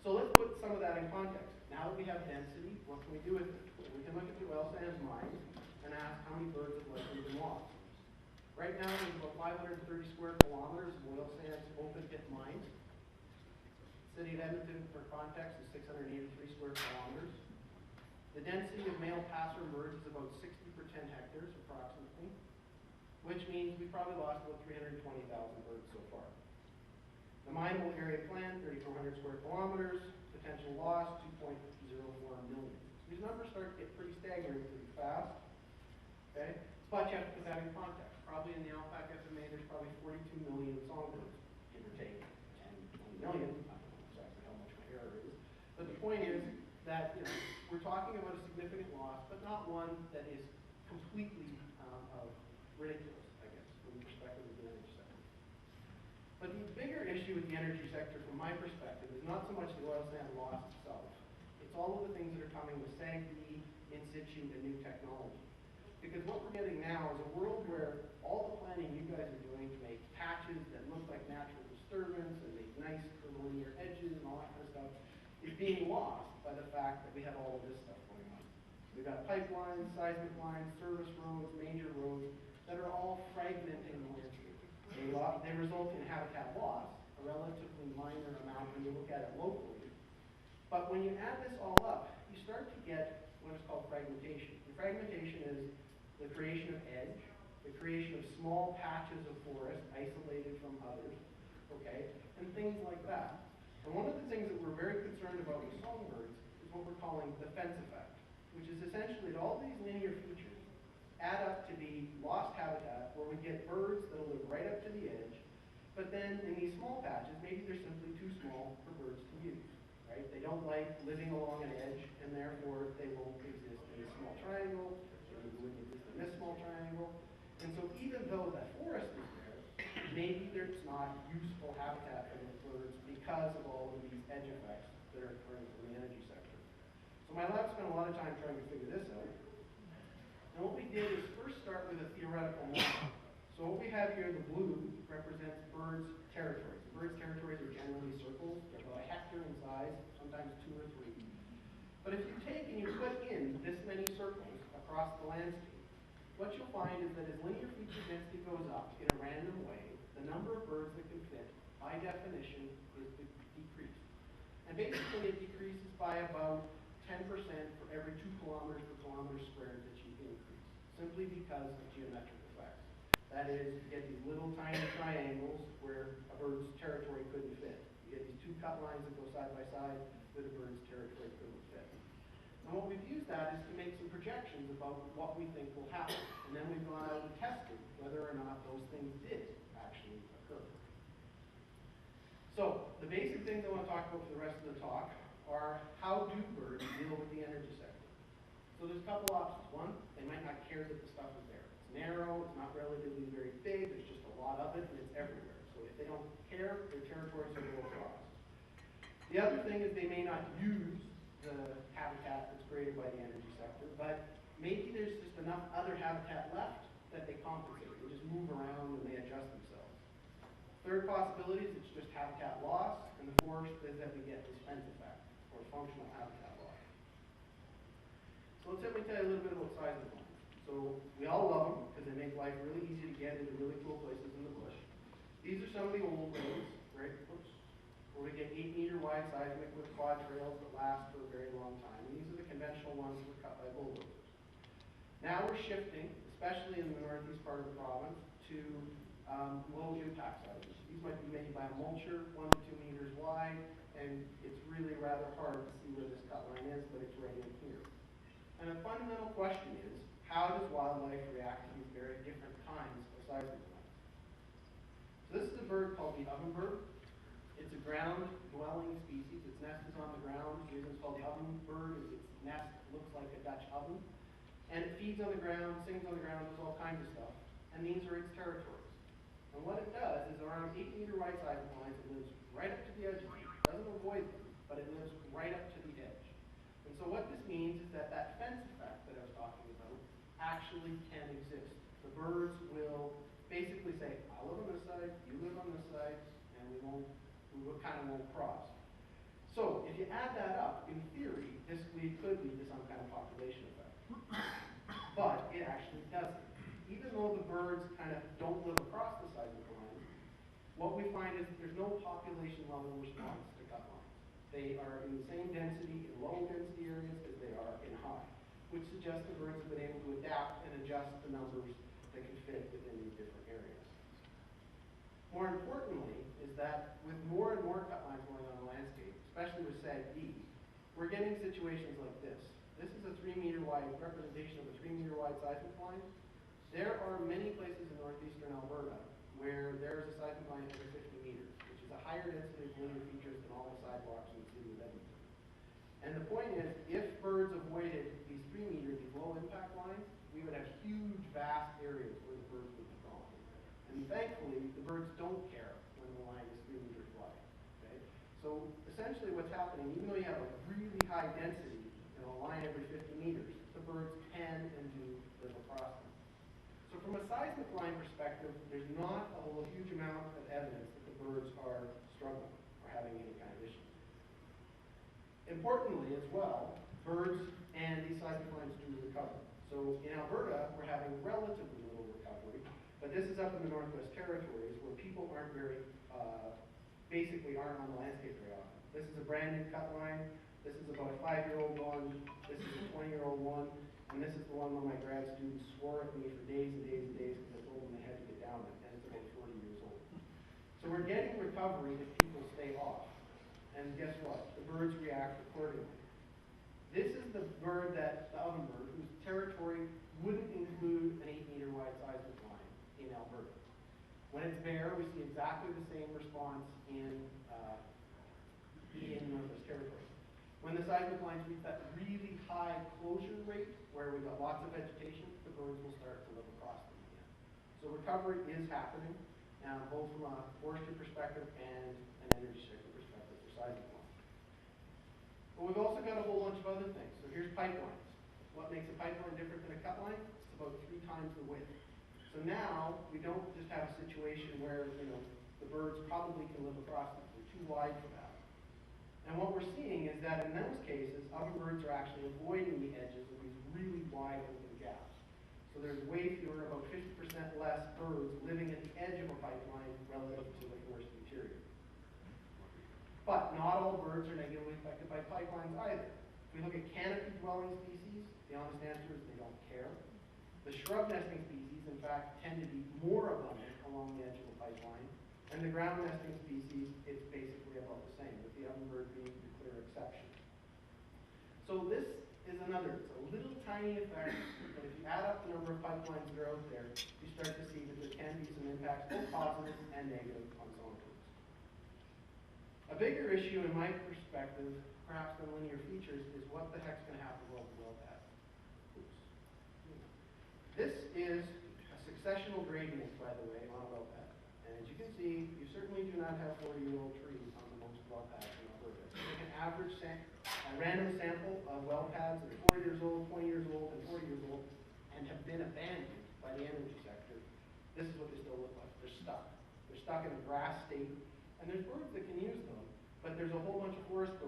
So let's put some of that in context. Now that we have density, what can we do with it? We can look at the oil sands mines and ask how many birds have likely been lost. Right now, there's about 530 square kilometers of oil sands open pit mines. City of Edmonton, for context, is 683 square kilometers. The density of male passer birds is about 60 per 10 hectares, approximately, which means we probably lost about 320,000 birds so far. The mineable area planned, 3,400 square kilometers, potential loss, 2.04 million. These numbers start to get pretty staggering pretty fast, okay? But you have to put that in context. Probably in the LPAC FMA, there's probably 42 million songbirds, give or take 10, 20 million. I don't know exactly how much my error is. But the point is that, you know, we're talking about a significant loss, but not one that is completely ridiculous, I guess, from the perspective of the energy sector. But the bigger issue with the energy sector, from my perspective, is not so much the oil sand loss itself. It's all of the things that are coming with SAGD, in situ, and new technology. Because what we're getting now is a world where all the planning you guys are doing to make patches that look like natural disturbance and make nice curvilinear edges and all that kind of stuff is being lost by the fact that we have all of this stuff going on. We've got pipelines, seismic lines, service roads, major roads that are all fragmenting the landscape. They result in habitat loss, a relatively minor amount when you look at it locally. But when you add this all up, you start to get what is called fragmentation. And fragmentation is the creation of edge, the creation of small patches of forest isolated from others, okay, and things like that. And one of the things that we're very concerned about with songbirds is what we're calling the fence effect, which is essentially that all these linear features add up to be lost habitat where we get birds that'll live right up to the edge, but then in these small patches, maybe they're simply too small for birds to use, right? They don't like living along an edge, and therefore they won't exist in a small triangle, or they wouldn't exist in this small triangle. And so even though that forest is there, maybe there's not useful habitat for those birds because of all of these edge effects that are occurring in the energy sector. So my lab spent a lot of time trying to figure this out. And what we did is first start with a theoretical model. So what we have here, the blue, represents birds' territories. The birds' territories are generally circles. They're about a hectare in size, sometimes 2 or 3. But if you take and you put in this many circles across the landscape, what you'll find is that as linear feature density goes up in a random way, the number of birds that can fit, by definition, is decreased. And basically it decreases by about 10% for every 2 kilometers per kilometer squared that you increase, simply because of geometric effects. That is, you get these little tiny triangles where a bird's territory couldn't fit. You get these 2 cut lines that go side by side that a bird's territory couldn't fit. And what we've used that is to make some projections about what we think will happen. And then we've gone out and tested whether or not those things did actually occur. So, the basic things I want to talk about for the rest of the talk are how do birds deal with the energy sector. So there's a couple options. One, they might not care that the stuff is there. It's narrow, it's not relatively very big, there's just a lot of it, and it's everywhere. So if they don't care, their territories will go across. The other thing is they may not use the habitat that's created by the energy sector, but maybe there's just enough other habitat left that they compensate move around and they adjust themselves. Third possibility is it's just habitat loss, and the fourth is that we get this fence effect, or functional habitat loss. So let me tell you a little bit about seismic lines. So we all love them because they make life really easy to get into really cool places in the bush. These are some of the old roads, right? Oops. Where we get 8-meter wide seismic with quad trails that last for a very long time. And these are the conventional ones that were cut by bulldozers. Now we're shifting, especially in the northeast part of the province, to low impact seismic. These might be made by a mulcher, 1 to 2 meters wide, and it's really rather hard to see where this cut line is, but it's right in here. And a fundamental question is, how does wildlife react to these very different kinds of seismic lines? So this is a bird called the ovenbird. It's a ground-dwelling species. Its nest is on the ground. The reason it's called the ovenbird is its nest looks like a Dutch oven. And it feeds on the ground, sings on the ground, does all kinds of stuff. And these are its territories. And what it does is around 8-meter wide seismic lines, it lives right up to the edge of them. It doesn't avoid them, but it lives right up to the edge. And so what this means is that that fence effect that I was talking about actually can exist. The birds will basically say, I live on this side, you live on this side, and we kind of won't cross. So if you add that up, in theory, this could lead to some kind of population effect. But it actually doesn't. Even though the birds kind of don't live across the seismic line, what we find is there's no population level response to cut lines. They are in the same density in low density areas as they are in high, which suggests the birds have been able to adapt and adjust the numbers that can fit within these different areas. More importantly is that with more and more cut lines going on the landscape, especially with SAG-D, we're getting situations like this. This is a 3-meter wide representation of a 3-meter wide seismic line. There are many places in northeastern Alberta where there is a seismic line every 50 meters, which is a higher density of linear features than all the sidewalks in the city of Edmonton. And the point is, if birds avoided these 3-meter, these low impact lines, we would have huge, vast areas where the birds would be gone. And thankfully, the birds don't care when the line is 3 meters wide. Okay? So essentially what's happening, even though you have a really high density in a line every 50 meters, the birds can and do live across them. So from a seismic line perspective, there's not a huge amount of evidence that the birds are struggling or having any kind of issue. Importantly as well, birds and these seismic lines do recover. So in Alberta, we're having relatively little recovery, but this is up in the Northwest Territories where people aren't basically aren't on the landscape very often. This is a brand new cut line. This is about a 5-year-old one. This is a 20-year-old one. And this is the one where my grad students swore at me for days and days and days because I told them they had to get down it, and it's about 40 years old. So we're getting recovery if people stay off. And guess what? The birds react accordingly. This is the bird the ovenbird, whose territory wouldn't include an 8-meter wide seismic line in Alberta. When it's bare, we see exactly the same response in Northwest Territories. When the seismic lines reach that really high closure rate, where we've got lots of vegetation, the birds will start to live across them again. So recovery is happening, both from a forestry perspective and an energy sector perspective for seismic lines. But we've also got a whole bunch of other things. So here's pipelines. What makes a pipeline different than a cut line? It's about 3 times the width. So now we don't just have a situation where the birds probably can live across them. They're too wide for that. And what we're seeing is that in those cases, ovenbirds are actually avoiding the edges of these really wide open gaps. So there's way fewer, about 50% less birds living at the edge of a pipeline relative to the forest interior. But not all birds are negatively affected by pipelines either. If we look at canopy dwelling species, the honest answer is they don't care. The shrub nesting species, in fact, tend to be more abundant along the edge of a pipeline. And the ground nesting species, it's basically about the same, with the ovenbird being the clear exception. So this is it's a little tiny effect, but if you add up the number of pipelines that are out there, you start to see that there can be some impacts, both positive and negative, on songbirds. A bigger issue in my perspective, perhaps than linear features, is what the heck's going to happen to the wellpath. This is a successional gradient, by the way, on a wellpath. And as you can see, you certainly do not have 40-year-old trees on the most wellpaths in Alberta. So take an average a random sample of wellpaths that are 40 years old, 20 years old, and 40 years old, and have been abandoned by the energy sector. this is what they still look like. They're stuck. They're stuck in a grass state, and there's birds that can use them, but there's a whole bunch of forest birds